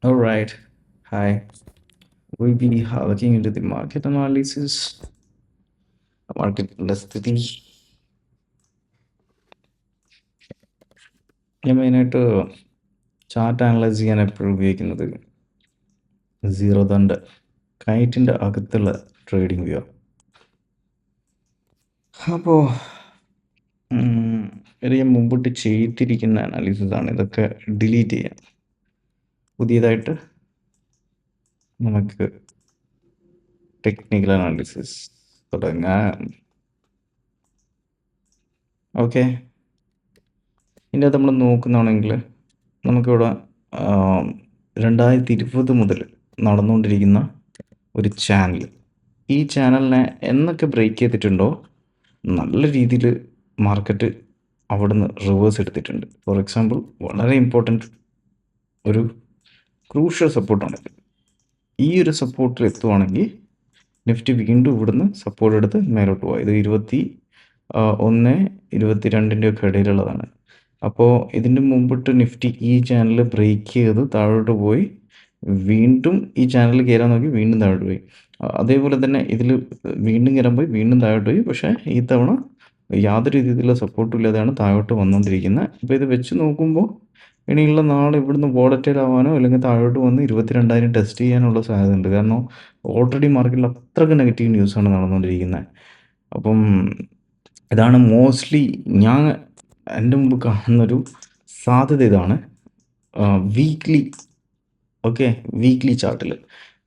All right. Hi. We'll be looking into the market analysis, market സ്ഥിതി. ഞാൻ മെയിനായിട്ട് chart analyse ചെയ്യാൻ എപ്പോഴും ഉപയോഗിക്കുന്നത് സീറോ ദണ്ട് കൈറ്റിൻ്റെ അകത്തുള്ള ട്രേഡിംഗ് വ്യൂ. അപ്പോൾ ഞാൻ മുമ്പോട്ട് ചെയ്തിരിക്കുന്ന അനാലിസിസ് ആണ്. ഇതൊക്കെ ഡിലീറ്റ് ചെയ്യാം. പുതിയതായിട്ട് നമുക്ക് ടെക്നിക്കൽ അനാലിസിസ് തുടങ്ങാം. ഓക്കെ, ഇതിൻ്റെ അകത്ത് നമ്മൾ നോക്കുന്നതാണെങ്കിൽ നമുക്കിവിടെ 2020 മുതൽ നടന്നുകൊണ്ടിരിക്കുന്ന ഒരു ചാനൽ. ഈ ചാനലിനെ എന്നൊക്കെ ബ്രേക്ക് ചെയ്തിട്ടുണ്ടോ നല്ല രീതിയിൽ മാർക്കറ്റ് അവിടുന്ന് റിവേഴ്സ് എടുത്തിട്ടുണ്ട്. ഫോർ എക്സാമ്പിൾ, വളരെ ഇമ്പോർട്ടൻറ്റ് ഒരു ക്രൂഷ്യൽ സപ്പോർട്ടാണ്. ഈ ഒരു സപ്പോർട്ടിൽ എത്തുവാണെങ്കിൽ നിഫ്റ്റി വീണ്ടും ഇവിടുന്ന് സപ്പോർട്ട് എടുത്ത് മേലോട്ട് പോയി. ഇത് 21-22 ഒക്കെ ഇടയിലുള്ളതാണ്. അപ്പോൾ ഇതിന് മുമ്പിട്ട് നിഫ്റ്റി ഈ ചാനൽ ബ്രേക്ക് ചെയ്ത് താഴോട്ട് പോയി, വീണ്ടും ഈ ചാനൽ കയറാൻ നോക്കി, വീണ്ടും താഴോട്ട് പോയി. അതേപോലെ തന്നെ ഇതിൽ വീണ്ടും കയറാൻ പോയി, വീണ്ടും താഴോട്ട് പോയി. പക്ഷേ ഈ തവണ യാതൊരു രീതിയിലുള്ള സപ്പോർട്ടും ഇല്ലാതെയാണ് താഴോട്ട് വന്നുകൊണ്ടിരിക്കുന്നത്. അപ്പോൾ ഇത് വെച്ച് നോക്കുമ്പോൾ ഇനിയുള്ള നാളെ ഇവിടുന്ന് വോളറ്റൈൽ ആവാനോ അല്ലെങ്കിൽ താഴോട്ട് വന്ന് 22,000 ടെസ്റ്റ് ചെയ്യാനുള്ള സാധ്യതയുണ്ട്. കാരണം ഓൾറെഡി മാർക്കറ്റിൽ അത്രയ്ക്ക് നെഗറ്റീവ് ന്യൂസാണ് നടന്നുകൊണ്ടിരിക്കുന്നത്. അപ്പം ഇതാണ് മോസ്റ്റ്ലി ഞാൻ എൻ്റെ മുമ്പ് കാണുന്നൊരു സാധ്യത. ഇതാണ് വീക്ക്ലി. ഓക്കെ, വീക്ക്ലി ചാർട്ടിൽ.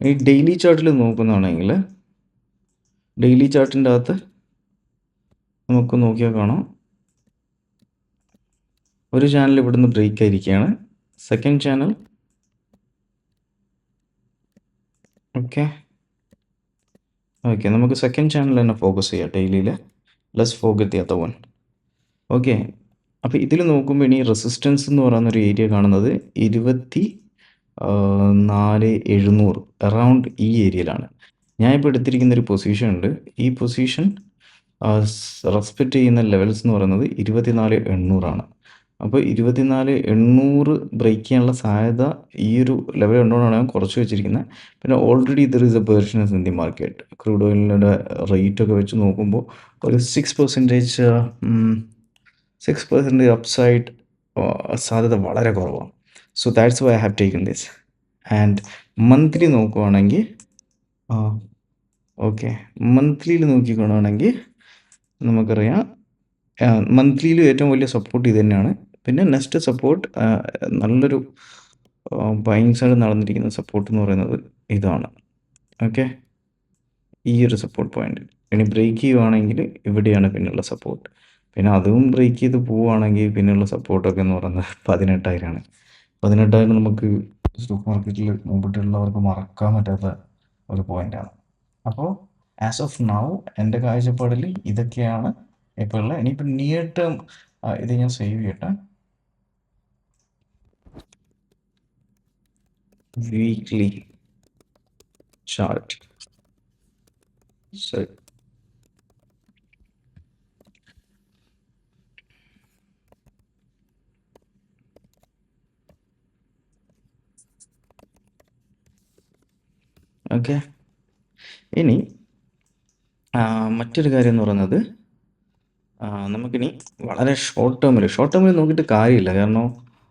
ഈ ഡെയിലി ചാർട്ടിൽ നോക്കുന്നതാണെങ്കിൽ ഡെയിലി ചാർട്ടിൻ്റെ അകത്ത് നമുക്ക് നോക്കിയാൽ കാണാം, ഒരു ചാനൽ ഇവിടുന്ന് ബ്രേക്ക് ആയിരിക്കുകയാണ്. സെക്കൻഡ് ചാനൽ ഓക്കെ നമുക്ക് സെക്കൻഡ് ചാനൽ തന്നെ ഫോക്കസ് ചെയ്യാം ഡെയിലിയിൽ. Let's forget the other one. Okay, അപ്പോൾ ഇതിൽ നോക്കുമ്പോൾ ഇനി റെസിസ്റ്റൻസ് എന്ന് പറയുന്നൊരു ഏരിയ കാണുന്നത് 24,700 അറൗണ്ട് ഈ ഏരിയയിലാണ്. ഞാനിപ്പോൾ എടുത്തിരിക്കുന്നൊരു പൊസിഷൻ ഉണ്ട്. ഈ പൊസിഷൻ റെസ്പെക്റ്റ് ചെയ്യുന്ന ലെവൽസ് എന്ന് പറയുന്നത് 24,800 അപ്പോൾ 24,800 ബ്രേക്ക് ചെയ്യാനുള്ള സാധ്യത ഈ ഒരു ലെവൽ ഉണ്ടോന്നാണ് ഞാൻ കുറച്ച് വെച്ചിരിക്കുന്നത്. പിന്നെ already there is a bearishness in the market. Crude ഓയിലിൻ്റെ റേറ്റൊക്കെ വെച്ച് നോക്കുമ്പോൾ ഒരു 6% അപ്സൈഡ് സാധ്യത വളരെ കുറവാണ്. So that's why I have taken this. And monthly നോക്കുവാണെങ്കിൽ മന്ത്ലിയിൽ നോക്കിക്കൊണ്ടാണെങ്കിൽ നമുക്കറിയാം മന്ത്ലിയിൽ ഏറ്റവും വലിയ സപ്പോർട്ട് ഇത് തന്നെയാണ്. പിന്നെ നെക്സ്റ്റ് സപ്പോർട്ട് നല്ലൊരു ബൈങ് സൈഡ് നടന്നിരിക്കുന്ന സപ്പോർട്ട് എന്ന് പറയുന്നത് ഇതാണ്. ഓക്കെ, ഈ ഒരു സപ്പോർട്ട് പോയിന്റ് ഇനി ബ്രേക്ക് ചെയ്യുവാണെങ്കിൽ ഇവിടെയാണ് പിന്നെയുള്ള സപ്പോർട്ട്. പിന്നെ അതും ബ്രേക്ക് ചെയ്ത് പോവുകയാണെങ്കിൽ പിന്നെയുള്ള സപ്പോർട്ടൊക്കെ എന്ന് പറയുന്നത് 18,000 18,000 നമുക്ക് സ്റ്റോക്ക് മാർക്കറ്റിൽ മുമ്പിട്ടുള്ളവർക്ക് മറക്കാൻ പറ്റാത്ത ഒരു പോയിന്റാണ്. അപ്പോൾ ആസ് ഓഫ് നൗ എൻ്റെ കാഴ്ചപ്പാടിൽ ഇതൊക്കെയാണ് ഇപ്പോൾ ഉള്ളത്. ഇനിയിപ്പോൾ നിയർ ടേം ഇത് ഞാൻ സേവ് ചെയ്യട്ടെ. Weekly chart. ശരി, ഓക്കെ. ഇനി മറ്റൊരു കാര്യം എന്ന് പറയുന്നത് നമുക്കിനി വളരെ ഷോർട്ട് ടേമിൽ നോക്കിയിട്ട് കാര്യമില്ല. കാരണം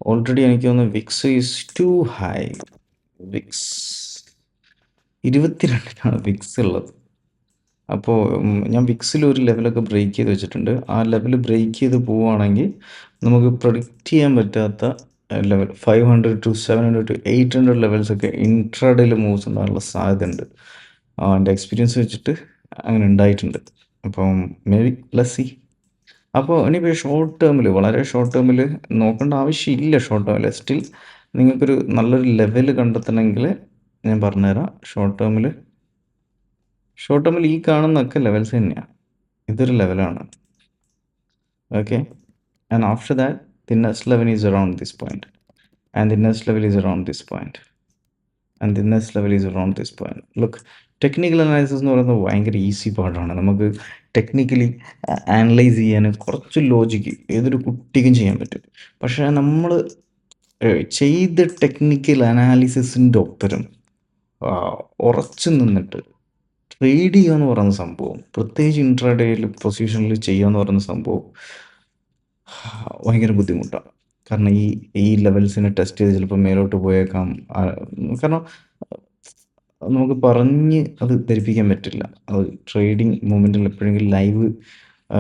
ഓൾറെഡി എനിക്ക് തോന്നുന്നു VIX is too high. VIX 22 VIX ഉള്ളത്. അപ്പോൾ ഞാൻ വിക്സിൽ ഒരു ലെവലൊക്കെ ബ്രേക്ക് ചെയ്ത് വെച്ചിട്ടുണ്ട്. ആ ലെവൽ ബ്രേക്ക് ചെയ്ത് പോവുകയാണെങ്കിൽ നമുക്ക് പ്രൊഡിക്റ്റ് ചെയ്യാൻ പറ്റാത്ത ലെവൽ 500 to 700 to 800 ലെവൽസൊക്കെ ഇൻട്രാഡേയിൽ മൂവ്സ് ഉണ്ടാകാനുള്ള സാധ്യതയുണ്ട്. എൻ്റെ എക്സ്പീരിയൻസ് വെച്ചിട്ട് അങ്ങനെ ഉണ്ടായിട്ടുണ്ട്. അപ്പം മേ ബി ലെറ്റ്സ് സീ. അപ്പോൾ ഇനിയിപ്പോൾ ഷോർട്ട് ടേമിൽ വളരെ ഷോർട്ട് ടേമിൽ നോക്കേണ്ട ആവശ്യമില്ല. ഷോർട്ട് ടേമിൽ സ്റ്റിൽ നിങ്ങൾക്കൊരു നല്ലൊരു ലെവൽ കണ്ടെത്തണമെങ്കിൽ ഞാൻ പറഞ്ഞുതരാം. ഷോർട്ട് ടേമിൽ ഈ കാണുന്നതൊക്കെ ലെവൽസ് തന്നെയാണ്. ഇതൊരു ലെവലാണ്. Okay, and after that the next level is around this point, and the next level is around this point, and the next level is around this point. Look, technical analysis എന്ന് പറയുന്നത് ഭയങ്കര easy പാർട്ടാണ്. നമുക്ക് technically analyse ചെയ്യാൻ കുറച്ച് logic ഏതൊരു കുട്ടിക്കും ചെയ്യാൻ പറ്റും. പക്ഷേ നമ്മൾ ചെയ്ത ടെക്നിക്കൽ അനാലിസിസിൻ്റെ ഒപ്പരം ആ, ഉറച്ചു നിന്നിട്ട് ട്രേഡ് ചെയ്യുക എന്ന് പറയുന്ന സംഭവം, പ്രത്യേകിച്ച് ഇൻട്രാഡേയിൽ പൊസിഷനിൽ ചെയ്യുക എന്ന് പറയുന്ന സംഭവം ഭയങ്കര ബുദ്ധിമുട്ടാണ്. കാരണം ഈ ലെവൽസിനെ ടെസ്റ്റ് ചെയ്ത് ചിലപ്പോൾ മേലോട്ട് പോയേക്കാം. കാരണം നമുക്ക് പറഞ്ഞ് അത് ധരിപ്പിക്കാൻ പറ്റില്ല. അത് ട്രേഡിംഗ് മൊമെൻറ്റിൽ എപ്പോഴെങ്കിലും ലൈവ്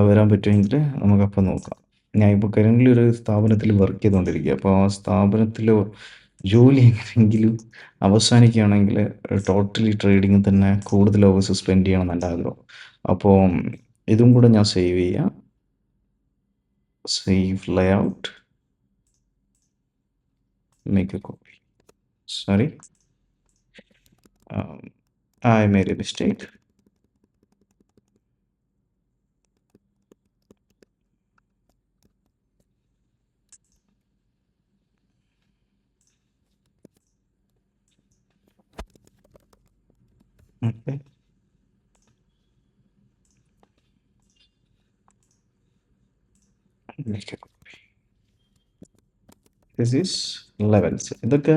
വരാൻ പറ്റുമെങ്കിൽ നമുക്കപ്പം നോക്കാം. ഞാൻ ഇപ്പോൾ കറൻ്റ്ലി ഒരു സ്ഥാപനത്തിൽ വർക്ക് ചെയ്തുകൊണ്ടിരിക്കുക. അപ്പോൾ ആ സ്ഥാപനത്തിൽ ജോലി എങ്ങനെയെങ്കിലും അവസാനിക്കുകയാണെങ്കിൽ ടോട്ടലി ട്രേഡിങ്ങിൽ തന്നെ കൂടുതൽ അവേഴ്സ് സ്പെൻഡ് ചെയ്യണം എന്ന് എൻ്റെ ആഗ്രഹം. അപ്പോൾ ഇതും കൂടെ ഞാൻ സേവ് ചെയ്യാം. Save layout, make a copy. Sorry, um, I made a mistake. Okay. Make a copy. This is levels. ഇതൊക്കെ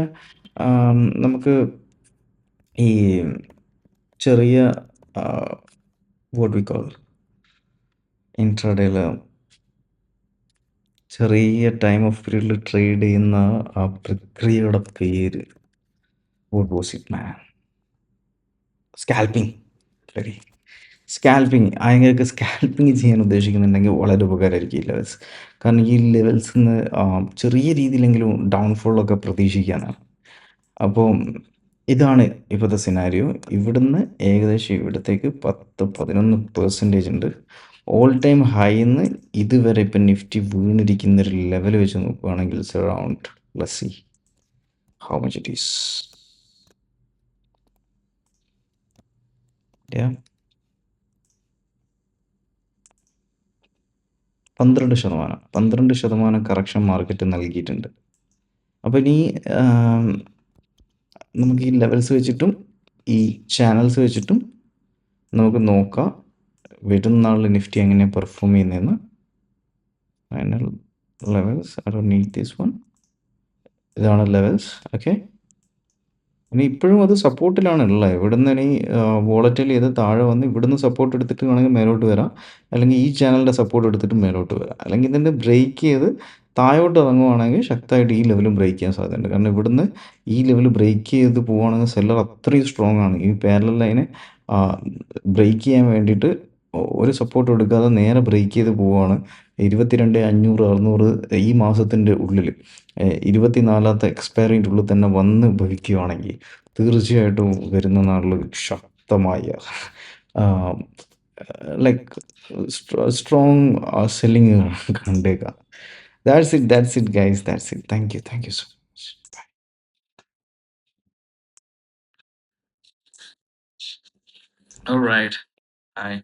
നമുക്ക് ഈ ചെറിയ വാട്ട് വി കോൾ ഇൻട്രാഡേയിൽ ചെറിയ ടൈം ഓഫ് പീരീഡിൽ ട്രേഡ് ചെയ്യുന്ന ആ പ്രക്രിയയുടെ പേര് what was it man? Scalping. ശരി, സ്കാൽപ്പിംഗ്. ആരെങ്കിലുമൊക്കെ സ്കാൽപ്പിംഗ് ചെയ്യാൻ ഉദ്ദേശിക്കുന്നുണ്ടെങ്കിൽ വളരെ ഉപകാരമായിരിക്കും ഈ ലെവൽസ്. കാരണം ഈ ലെവൽസിൽ നിന്ന് ചെറിയ രീതിയിലെങ്കിലും ഡൗൺഫോളൊക്കെ പ്രതീക്ഷിക്കാനാണ്. അപ്പോൾ ഇതാണ് ഇപ്പോഴത്തെ സിനാരിയോ. ഇവിടുന്ന് ഏകദേശം ഇവിടത്തേക്ക് 10-11% ഉണ്ട്. ഓൾ ടൈം ഹൈന്ന് ഇതുവരെ ഇപ്പം നിഫ്റ്റി വീണിരിക്കുന്ന ഒരു ലെവൽ വെച്ച് നോക്കുകയാണെങ്കിൽ it's around, let's see how much it is. Yeah. 12% correction market നൽകിയിട്ടുണ്ട്. അപ്പോൾ ഇനി നമുക്ക് ഈ ലെവൽസ് വെച്ചിട്ടും ഈ ചാനൽസ് വെച്ചിട്ടും നമുക്ക് നോക്കാം വരുന്ന നാളിൽ നിഫ്റ്റി എങ്ങനെ പെർഫോം ചെയ്യുന്നതെന്ന്. Final levels, I don't need this one. ഇതാണ് ലെവൽസ്. ഓക്കെ, ഇനി ഇപ്പോഴും അത് സപ്പോർട്ടിലാണ് ഉള്ളത്. ഇവിടുന്ന് ഇനി വോളറ്റൈൽ ചെയ്ത് താഴെ വന്ന് ഇവിടുന്ന് സപ്പോർട്ട് എടുത്തിട്ട് വേണമെങ്കിൽ മേലോട്ട് വരാം, അല്ലെങ്കിൽ ഈ ചാനലിൻ്റെ സപ്പോർട്ട് എടുത്തിട്ട് മേലോട്ട് വരാം, അല്ലെങ്കിൽ ഇതിൻ്റെ ബ്രേക്ക് ചെയ്ത് താഴോട്ട് ഇറങ്ങുവാണെങ്കിൽ ശക്തമായിട്ട് ഈ ലെവലും ബ്രേക്ക് ചെയ്യാൻ സാധ്യതയുണ്ട്. കാരണം ഇവിടുന്ന് ഈ ലെവൽ ബ്രേക്ക് ചെയ്ത് പോവുകയാണെങ്കിൽ സെല്ലർ അത്രയും സ്ട്രോങ് ആണ്. ഈ പാരലൽ ലൈനെ ബ്രേക്ക് ചെയ്യാൻ വേണ്ടിയിട്ട് ഒരു സപ്പോർട്ട് എടുക്കാതെ നേരെ ബ്രേക്ക് ചെയ്ത് പോവുകയാണ്. 22,500-600 ഈ മാസത്തിൻ്റെ ഉള്ളിൽ 24ാമത്തെ എക്സ്പയറിൻ്റെ ഉള്ളിൽ തന്നെ വന്ന് ഭവിക്കുകയാണെങ്കിൽ തീർച്ചയായിട്ടും വരുന്ന നാളിൽ ശക്തമായ ലൈക്ക് സ്ട്രോങ് സെല്ലിങ് കണ്ടേക്കാം. That's it guys, that's it. Thank you so much. Bye. All right. Bye.